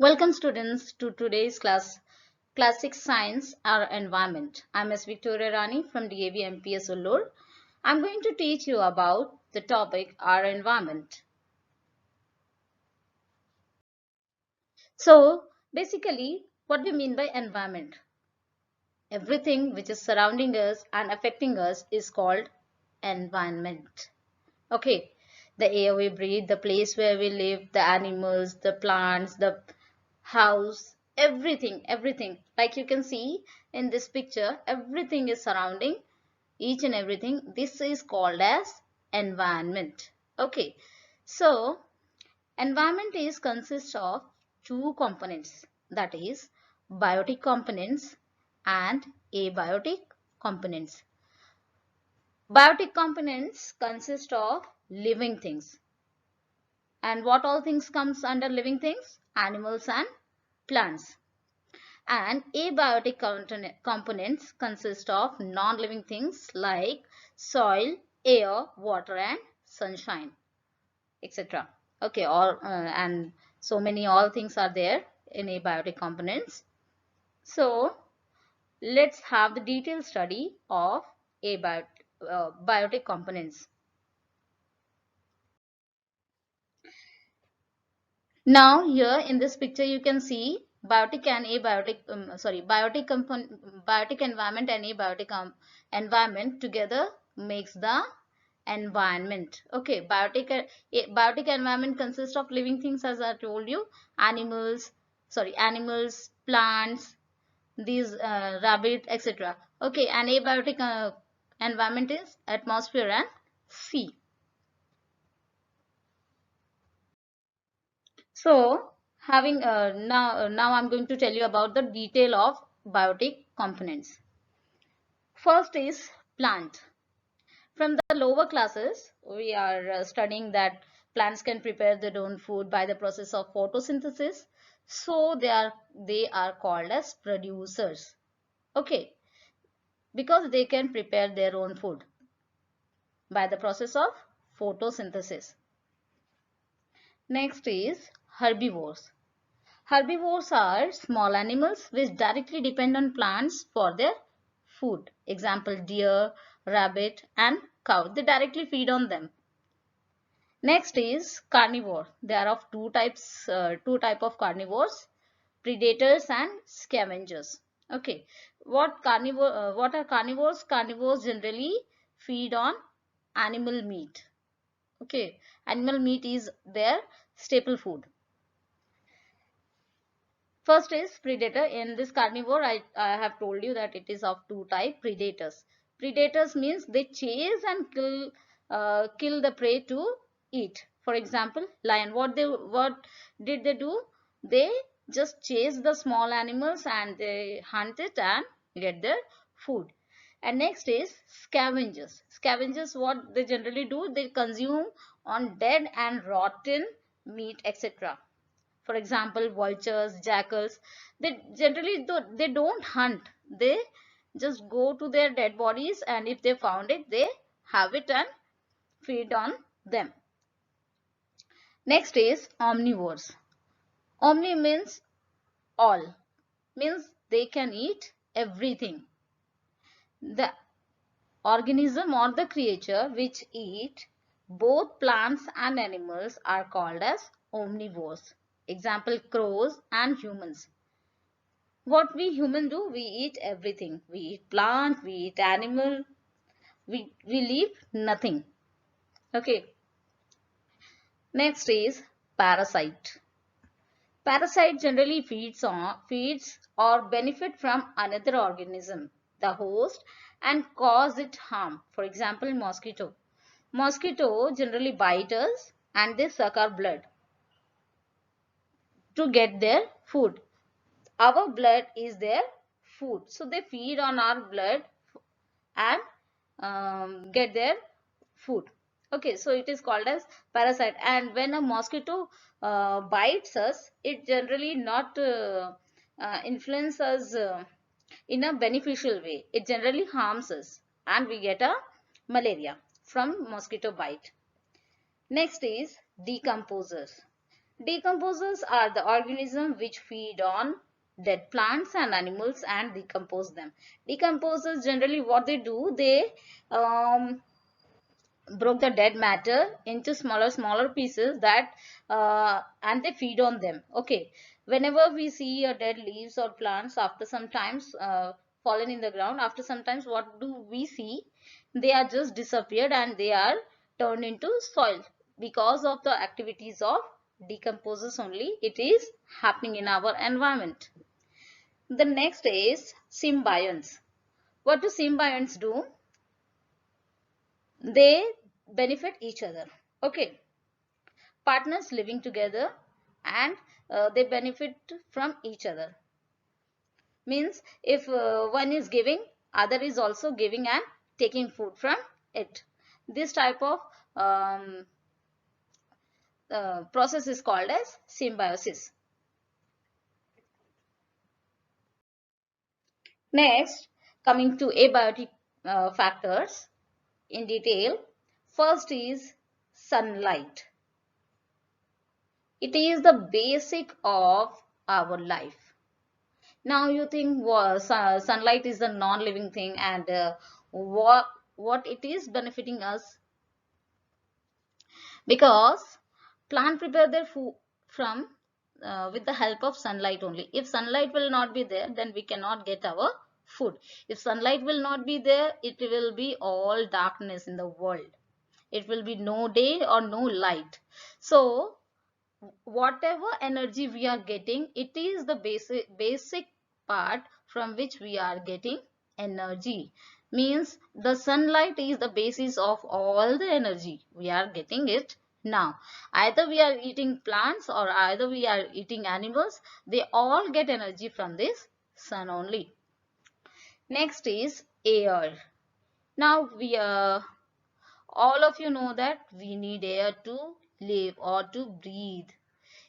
Welcome students to today's class, Classic Science, Our Environment. I'm Ms. Victoria Rani from DAV MPS Ullur. I'm going to teach you about the topic Our Environment. So basically what we mean by environment. Everything which is surrounding us and affecting us is called environment. Okay, the air we breathe, the place where we live, the animals, the plants, the house, everything. Like you can see in this picture, everything is surrounding each and everything. This is called as environment. Okay, so environment is consists of two components, that is biotic components and abiotic components. Biotic components consist of living things. And what all things comes under living things? Animals and plants. And abiotic components consist of non-living things like soil, air, water and sunshine, etc. Okay, and so many all things are there in abiotic components. So let's have the detailed study of biotic components. Now here in this picture you can see biotic and abiotic biotic environment and abiotic environment together makes the environment. Okay, biotic environment consists of living things, as I told you, animals, plants, these rabbit, etc. Okay, and abiotic environment is atmosphere and sea. So, having now I'm going to tell you about the detail of biotic components. First is plant. From the lower classes, we are studying that plants can prepare their own food by the process of photosynthesis. So they are called as producers. Okay, because they can prepare their own food by the process of photosynthesis. Next is herbivores. Herbivores are small animals which directly depend on plants for their food. Example, deer, rabbit and cow. They directly feed on them. Next is carnivore. There are of two type of carnivores, predators and scavengers. Okay, what are carnivores? Carnivores generally feed on animal meat. Okay, animal meat is their staple food. First is predator. In this carnivore, I have told you that it is of two types. Predators. Predators means they chase and kill the prey to eat. For example, lion. What did they do? They just chase the small animals and they hunt it and get their food. And next is scavengers. Scavengers, what they generally do? They consume on dead and rotten meat, etc. For example, vultures, jackals, they generally they don't hunt. They just go to their dead bodies and if they found it, they have it and feed on them. Next is omnivores. Omni means all, means they can eat everything. The organism or the creature which eat both plants and animals are called as omnivores. Example, crows and humans. What we human do, we eat everything. We eat plant, we eat animal, we leave nothing. Okay, next is parasite. Parasite generally feeds or benefit from another organism, the host, and cause it harm. For example, mosquito generally bite us and they suck our blood to get their food. Our blood is their food, so they feed on our blood and get their food. Okay, so it is called as parasite. And when a mosquito bites us, it generally not influence us in a beneficial way. It generally harms us and we get a malaria from mosquito bite. Next is decomposers. Decomposers are the organisms which feed on dead plants and animals and decompose them. Decomposers generally what they do, they um, broke the dead matter into smaller pieces that and they feed on them. Okay, whenever we see a dead leaves or plants after sometimes fallen in the ground, after sometimes what do we see? They are just disappeared and they are turned into soil because of the activities of decomposers only. It is happening in our environment. The next is symbionts. What do symbionts do? They benefit each other. Okay, partners living together and they benefit from each other. Means if one is giving, other is also giving and taking food from it. This type of process is called as symbiosis. Next, coming to abiotic factors in detail. First is sunlight. It is the basic of our life. Now you think sunlight is a non-living thing, and what it is benefiting us, because plant prepare their food from with the help of sunlight only. If sunlight will not be there, then we cannot get our food. If sunlight will not be there, it will be all darkness in the world. It will be no day or no light. So whatever energy we are getting, it is the basic part from which we are getting energy. Means the sunlight is the basis of all the energy we are getting it. Now either we are eating plants or either we are eating animals, they all get energy from this sun only. Next is air. Now we all of you know that we need air to live or to breathe.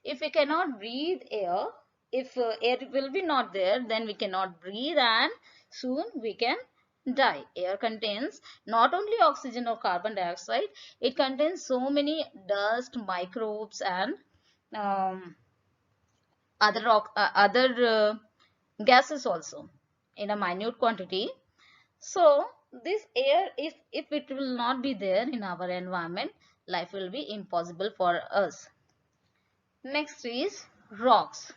If we cannot breathe air, if air will be not there, then we cannot breathe and soon we can die. Air contains not only oxygen or carbon dioxide, it contains so many dust, microbes and um, other gases also in a minute quantity. So this air, if it will not be there in our environment, life will be impossible for us. Next is rocks.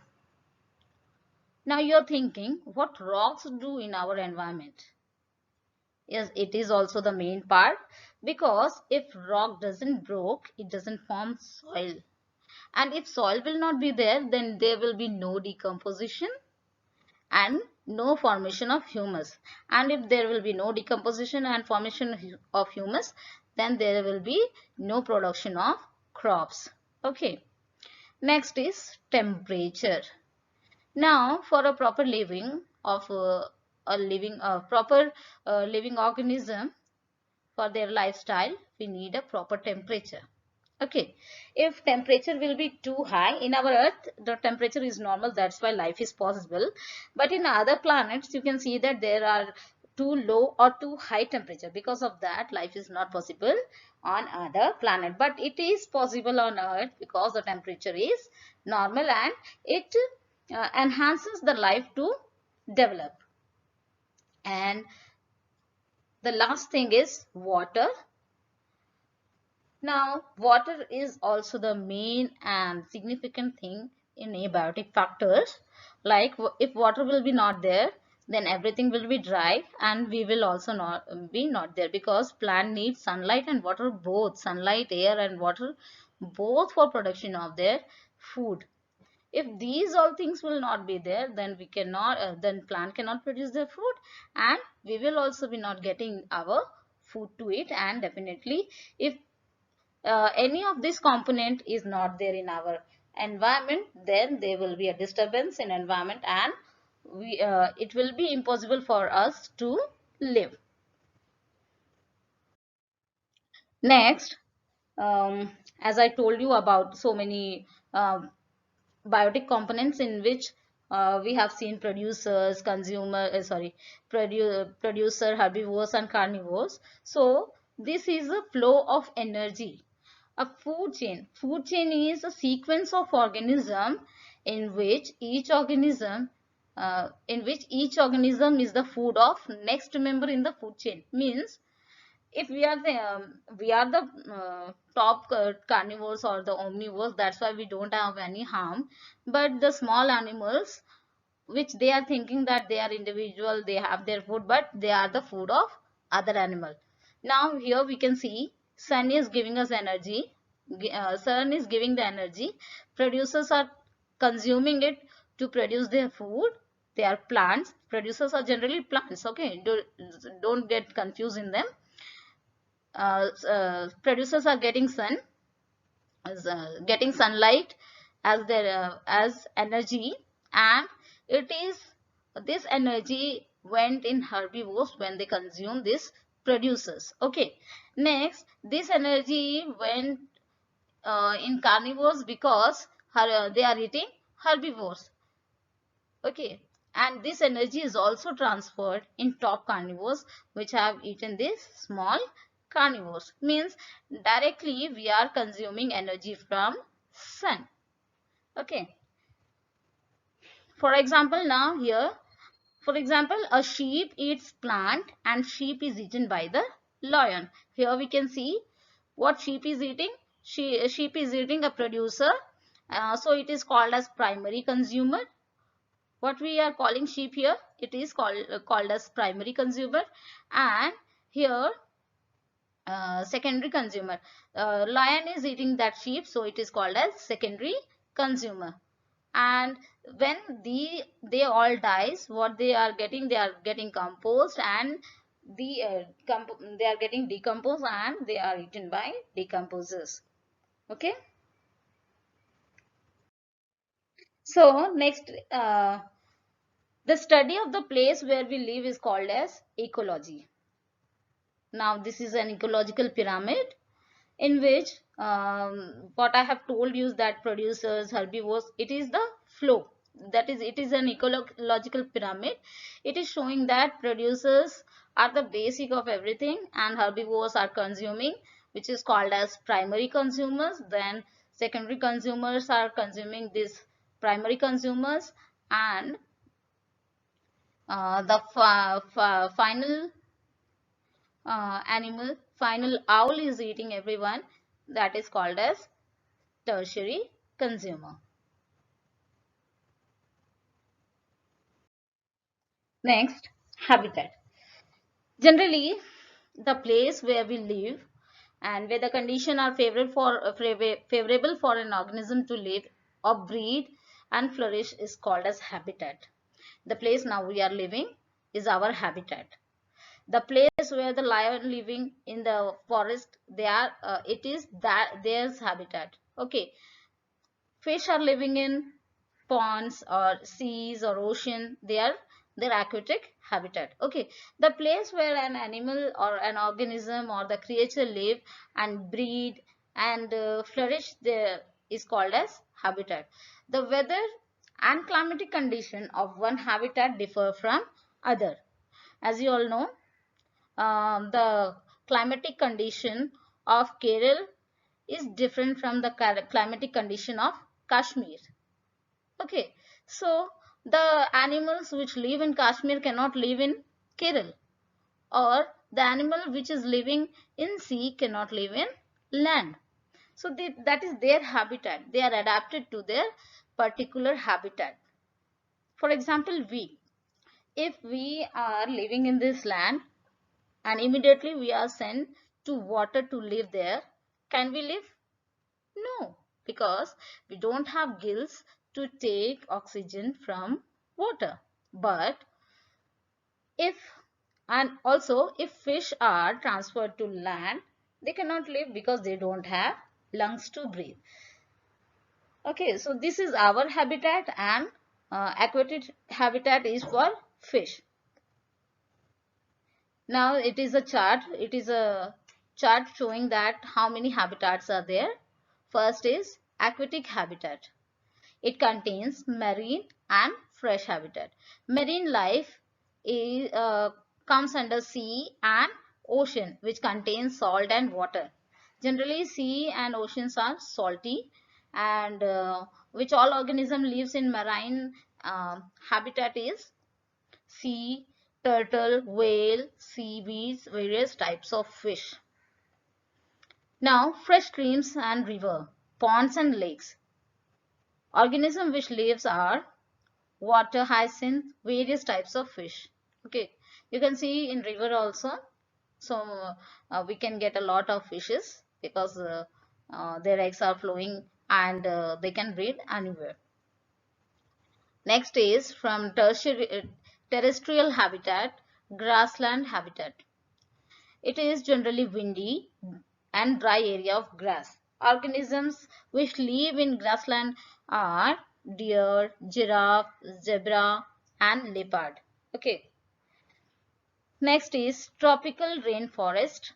Now you're thinking what rocks do in our environment. Yes, it is also the main part, because if rock doesn't break, it doesn't form soil. And if soil will not be there, then there will be no decomposition and no formation of humus. And if there will be no decomposition and formation of humus, then there will be no production of crops. Okay. Next is temperature. Now, for a proper living of a proper living organism, for their lifestyle, we need a proper temperature. Okay, if temperature will be too high in our earth, the temperature is normal, that's why life is possible. But in other planets, you can see that there are too low or too high temperature. Because of that, life is not possible on other planet. But it is possible on earth because the temperature is normal and it enhances the life to develop. And the last thing is water. Now, water is also the main and significant thing in abiotic factors. Like if water will be not there, then everything will be dry and we will also not be not there, because plant needs sunlight and water both, sunlight, air and water both, for production of their food. If these all things will not be there, then we cannot then plant cannot produce their food and we will also be not getting our food to eat. And definitely if any of this component is not there in our environment, then there will be a disturbance in environment and it will be impossible for us to live. Next, as I told you about so many biotic components in which we have seen producers, producer, herbivores and carnivores. So this is a flow of energy. A food chain. Food chain is a sequence of organism in which each organism is the food of next member in the food chain. Means if we are the top carnivores or the omnivores, that's why we don't have any harm. But the small animals, which they are thinking that they are individual, they have their food, but they are the food of other animal. Now here we can see sun is giving us energy. Sun is giving the energy. Producers are consuming it to produce their food. They are plants. Producers are generally plants. Okay, don't get confused in them. Producers are getting getting sunlight as their as energy, and it is this energy went in herbivores when they consume this producers. Okay, next this energy went in carnivores because they are eating herbivores. Okay, and this energy is also transferred in top carnivores which have eaten these small carnivores. Means directly we are consuming energy from sun. Okay, for example, now here, for example, a sheep eats plant and sheep is eaten by the lion. Here we can see what sheep is eating. Sheep is eating a producer, so it is called as primary consumer. What we are calling sheep here, it is called as primary consumer, and here secondary consumer. Lion is eating that sheep, so it is called as secondary consumer. And when they all dies, what they are getting composed, and they are getting decomposed, and they are eaten by decomposers. Okay, so next, the study of the place where we live is called as ecology. Now this is an ecological pyramid in which what I have told you is that producers, herbivores, it is the flow. That is, it is an ecological pyramid. It is showing that producers are the basic of everything and herbivores are consuming, which is called as primary consumers. Then secondary consumers are consuming this primary consumers, and the final final owl is eating everyone, that is called as tertiary consumer. Next, habitat. Generally, the place where we live and where the conditions are favorable for an organism to live or breed and flourish is called as habitat. The place now we are living is our habitat. The place where the lion living in the forest, they are it is that theirs habitat. Okay, fish are living in ponds or seas or ocean, they are their aquatic habitat. Okay, the place where an animal or an organism or the creature live and breed and flourish there is called as habitat. The weather and climatic condition of one habitat differ from other. As you all know, the climatic condition of Kerala is different from the climatic condition of Kashmir. Okay, so the animals which live in Kashmir cannot live in Kerala, or the animal which is living in sea cannot live in land. So that is their habitat. They are adapted to their particular habitat. For example, if we are living in this land and immediately we are sent to water to live there, can we live? No, because we don't have gills to take oxygen from water. But if, and also if fish are transferred to land, they cannot live because they don't have lungs to breathe. Okay, so this is our habitat, and aquatic habitat is for fish. Now it is a chart. It is a chart showing that how many habitats are there. First is aquatic habitat. It contains marine and fresh habitat. Marine life is, comes under sea and ocean, which contains salt and water. Generally, sea and oceans are salty, and which all organism lives in marine habitat is sea, turtle, whale, seaweeds, various types of fish. Now, fresh streams and river, ponds and lakes. Organism which lives are water hyacinth, various types of fish. Okay, you can see in river also. So we can get a lot of fishes because their eggs are flowing, and they can breed anywhere. Next is from terrestrial habitat, grassland habitat. It is generally windy and dry area of grass. Organisms which live in grassland are deer, giraffe, zebra, and leopard. Okay. Next is tropical rainforest,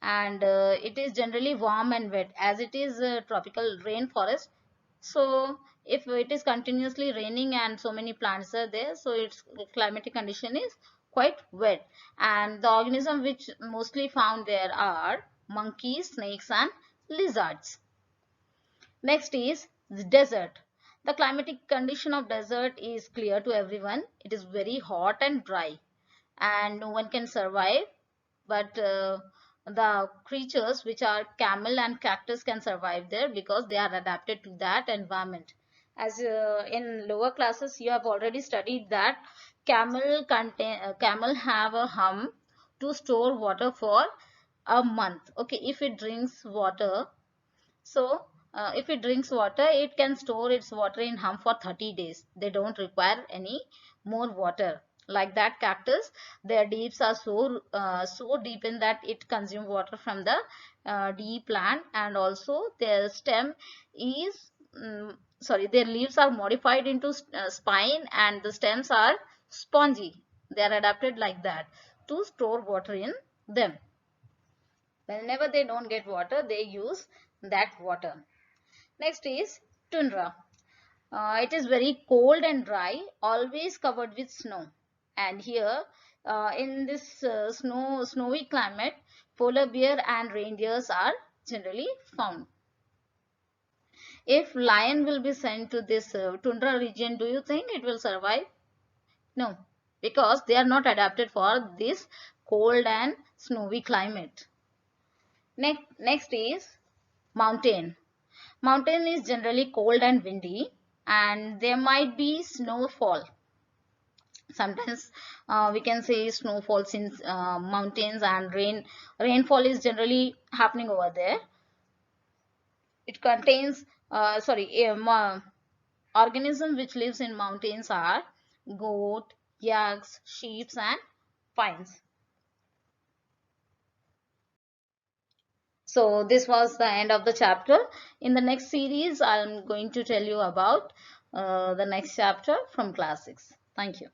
and it is generally warm and wet as it is a tropical rainforest. So if it is continuously raining and so many plants are there, so its climatic condition is quite wet, and the organism which mostly found there are monkeys, snakes, and lizards. Next is the desert. The climatic condition of desert is clear to everyone. It is very hot and dry, and no one can survive, but the creatures which are camel and cactus can survive there because they are adapted to that environment. As in lower classes you have already studied that camel have a hum to store water for a month. Okay, if it drinks water, so if it drinks water, it can store its water in hum for 30 days. They don't require any more water. Like that cactus, their leaves are so deep in that it consumes water from the deep plant, and also their stem is their leaves are modified into spine, and the stems are spongy. They are adapted like that to store water in them. Whenever they don't get water, they use that water. Next is tundra. It is very cold and dry, always covered with snow. And here, in this snowy climate, polar bear and reindeers are generally found. If lion will be sent to this tundra region, do you think it will survive? No, because they are not adapted for this cold and snowy climate. Next is mountain. Mountain is generally cold and windy, and there might be snowfall. Sometimes we can say snowfalls in mountains, and rainfall is generally happening over there. It contains organism which lives in mountains are goat, yaks, sheep, and pines. So this was the end of the chapter. In the next series, I'm going to tell you about the next chapter from class 6. Thank you.